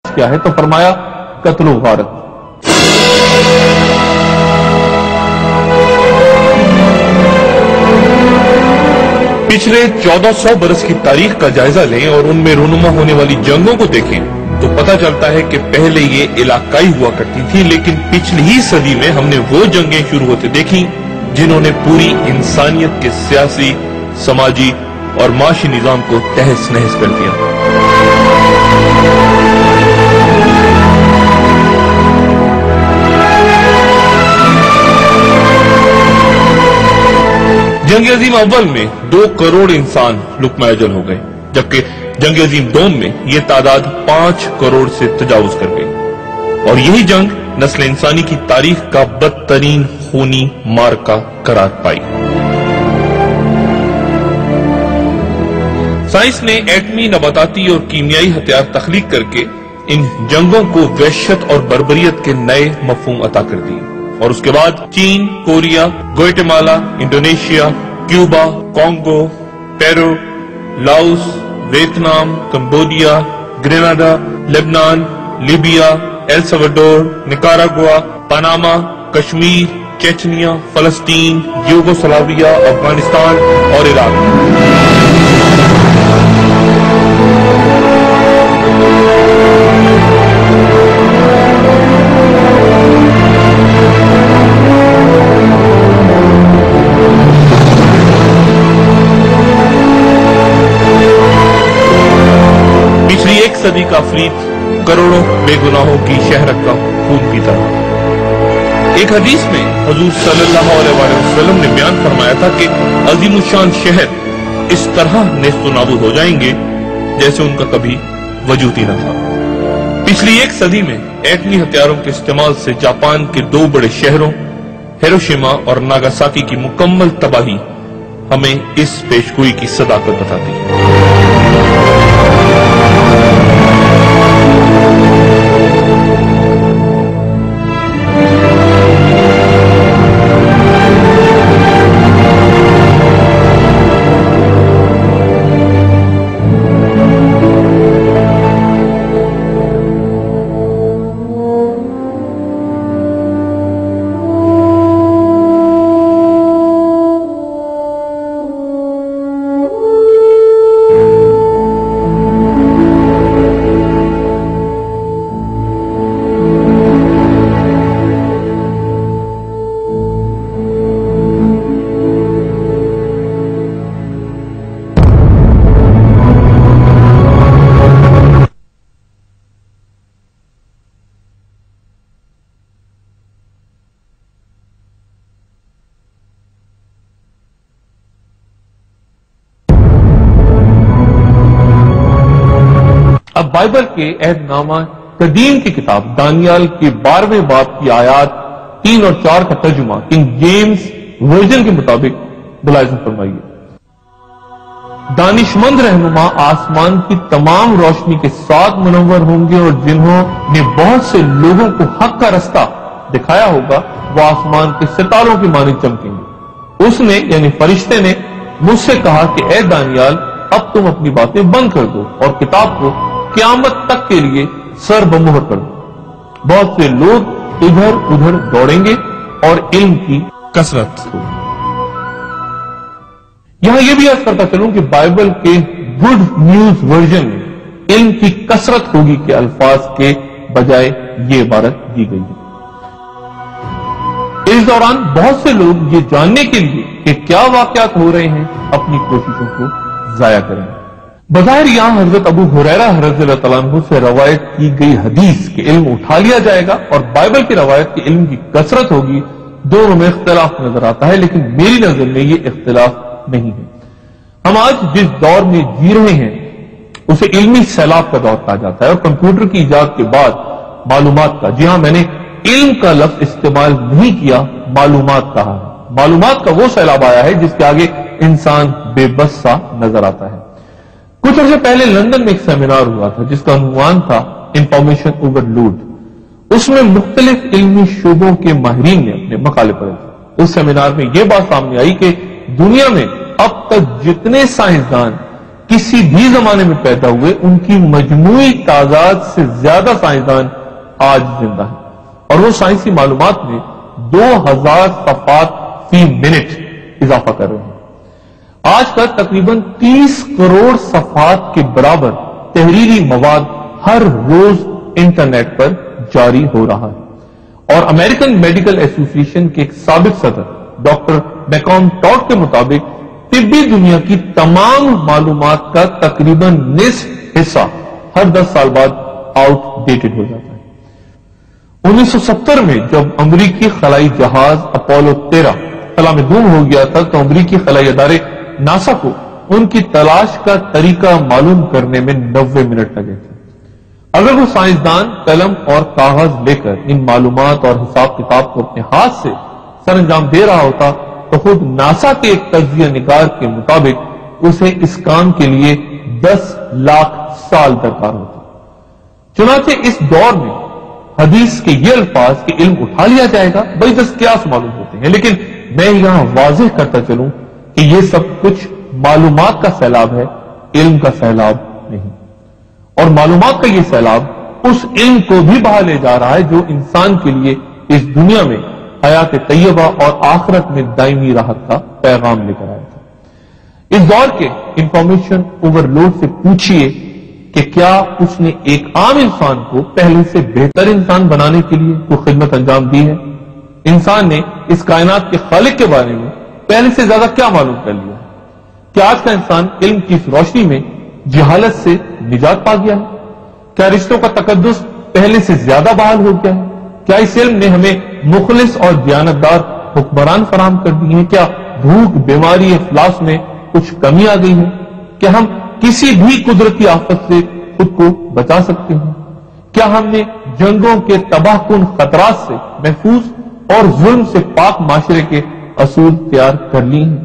کیا ہے تو فرمایا قتل و غارت۔ پچھلے 1400 برس کی تاریخ کا جائزہ لیں اور ان میں رونما ہونے والی جنگوں کو دیکھیں تو پتہ چلتا ہے کہ پہلے یہ علاقائی ہوا کرتی تھی، لیکن پچھلی ہی صدی میں ہم نے وہ جنگیں شروع ہوتے دیکھیں جنہوں نے پوری انسانیت کے سیاسی، سماجی اور معاشی نظام کو تہس نہس کر دیا۔ جنگ عظیم اول میں 2 کروڑ انسان لقمہ اجل ہو گئے، جبکہ جنگ عظیم دوم میں یہ تعداد 5 کروڑ سے تجاوز کر گئی، اور یہی جنگ نسل انسانی کی تاریخ کا بدترین خونی مارکا قرار پائی۔ سائنس نے ایٹمی، نباتاتی اور کیمیائی ہتھیار تخلیق کر کے ان جنگوں کو وحشت اور بربریت کے نئے مفہوم عطا کر دیے، اور اس کے بعد چین، Korea, Guatemala, Indonesia, Cuba, Congo, Peru, Laos, Vietnam, Cambodia, Grenada, لبنان، Libya, El Salvador, Nicaragua, Panama, Kashmir, Chechnya, فلسطین، یوگوسلاویا، افغانستان اور عراق۔ پچھلی 1 صدی کا افریط کروڑوں بے گناہوں کی شہرت کا خون پیتا ہے۔ ایک حدیث میں حضور صلی اللہ علیہ وسلم نے بیان فرمایا تھا کہ عظیم الشان شہر اس طرح نیست و نابود ہو جائیں گے جیسے ان کا کبھی وجود ہی نہ تھا۔ پچھلی 1 صدی میں ایٹمی ہتھیاروں کے استعمال سے جاپان کے 2 بڑے شہروں ہیروشیما اور ناگاساکی کی مکمل تباہی ہمیں اس پیشگوئی کی صداقت بتاتی ہے۔ اب بائبل کے عہد نامہ قدیم کی کتاب دانیال کے 12ویں باب کی آیات 3 اور 4 کا ترجمہ کنگ جیمز ورژن کے مطابق ملاحظہ فرمائیے۔ دانشمند رہنما آسمان کی تمام روشنی کے ساتھ منور ہوں گے، اور جنہوں نے بہت سے لوگوں کو حق کا رستہ دکھایا ہوگا وہ آسمان کے ستاروں کی مانند چمکیں گے۔ اس نے یعنی فرشتے نے مجھ سے کہا کہ اے دانیال، اب تم اپنی باتیں بند کر دو اور کتاب کو قیامت تک کے لیے سر بمہر کر دو۔ بہت سے لوگ ادھر ادھر دوڑیں گے اور علم کی کثرت ہوگی۔ یہاں یہ بھی عرض کرتا چلوں کہ بائبل کے گڈ نیوز ورژن میں علم کی کثرت ہوگی کے الفاظ کے بجائے یہ عبارت دی گئی ہے۔ اس دوران بہت سے لوگ یہ جاننے کے لیے کہ کیا واقعات ہو رہے ہیں اپنی کوششوں کو ضائع کریں گے۔ بظاہر یہاں حضرت ابو ہریرہ رضی اللہ تعالیٰ عنہ سے روایت کی گئی حدیث کے علم اٹھا لیا جائے گا اور بائبل کی روایت کے علم کی کثرت ہوگی، دونوں میں اختلاف نظر آتا ہے، لیکن میری نظر میں یہ اختلاف نہیں ہے۔ ہم آج جس دور میں جی رہے ہیں اسے علمی سیلاب کا دور کہا جاتا ہے، اور کمپیوٹر کی ایجاد کے بعد معلومات کا، جی ہاں میں نے علم کا لفظ استعمال نہیں کیا، معلومات کہا ہے۔ معلومات کا وہ سیلاب آیا ہے جس کے آگے انسان بے بس سا نظر آتا ہے۔ کچھ عرصے پہلے لندن میں ایک سیمینار ہوا تھا جس کا عنوان تھا انفارمیشن اوور لوڈ۔ اس میں مختلف علمی شعبوں کے ماہرین نے اپنے مقالے پڑھے تھے۔ اس سیمینار میں یہ بات سامنے آئی کہ دنیا میں اب تک جتنے سائنسدان کسی بھی زمانے میں پیدا ہوئے ان کی مجموعی تعداد سے زیادہ سائنسدان آج زندہ ہیں، اور وہ سائنسی معلومات میں 2000 صفحات فی منٹ اضافہ کر رہے ہیں۔ آج کا تقریباً 30 کروڑ صفحات کے برابر تحریری مواد ہر روز انٹرنیٹ پر جاری ہو رہا ہے، اور امریکن میڈیکل ایسوسی ایشن کے ایک سابق صدر ڈاکٹر میکام ٹاڈ کے مطابق طبی دنیا کی تمام معلومات کا تقریباً نصف حصہ ہر 10 سال بعد آؤٹ ڈیٹڈ ہو جاتا ہے۔ 1970 میں جب امریکی خلائی جہاز اپولو 13 خلا میں گم ہو گیا تھا تو امریکی خلائی ادارے ناسا کو ان کی تلاش کا طریقہ معلوم کرنے میں 90 منٹ لگے تھے۔ اگر وہ سائنسدان قلم اور کاغذ لے کر ان معلومات اور حساب کتاب کو اپنے ہاتھ سے سر انجام دے رہا ہوتا تو خود ناسا کے ایک تجزیہ نگار کے مطابق اسے اس کام کے لیے 10 لاکھ سال درکار ہوتا۔ چنانچہ اس دور میں حدیث کے یہ الفاظ کہ علم اٹھا لیا جائے گا بڑی دستیاب معلوم ہوتے ہیں، لیکن میں یہاں واضح کرتا چلوں کہ یہ سب کچھ معلومات کا سیلاب ہے، علم کا سیلاب نہیں، اور معلومات کا یہ سیلاب اس علم کو بھی بہا لے جا رہا ہے جو انسان کے لیے اس دنیا میں حیات طیبہ اور آخرت میں دائمی راحت کا پیغام لے کر آیا تھا۔ اس دور کے انفارمیشن اوور لوڈ سے پوچھئے کہ کیا اس نے ایک عام انسان کو پہلے سے بہتر انسان بنانے کے لیے کوئی خدمت انجام دی ہے؟ انسان نے اس کائنات کے خالق کے بارے میں پہلے سے زیادہ کیا معلوم کر لیا؟ کیا آج کا انسان علم کی اس روشنی میں جہالت سے نجات پا گیا ہے؟ کیا رشتوں کا تقدس پہلے سے زیادہ بحال ہو گیا ہے؟ کیا اس علم نے ہمیں مخلص اور دیانتدار حکمران فراہم کر دی ہیں؟ کیا بھوک، بیماری، افلاس میں کچھ کمی آ گئی ہے؟ کیا ہم کسی بھی قدرتی آفت سے خود کو بچا سکتے ہیں؟ کیا ہم نے جنگوں کے تباہ کن خطرات سے محفوظ اور ظلم سے پاک معاشرے کے اصول تیار کر لی ہیں؟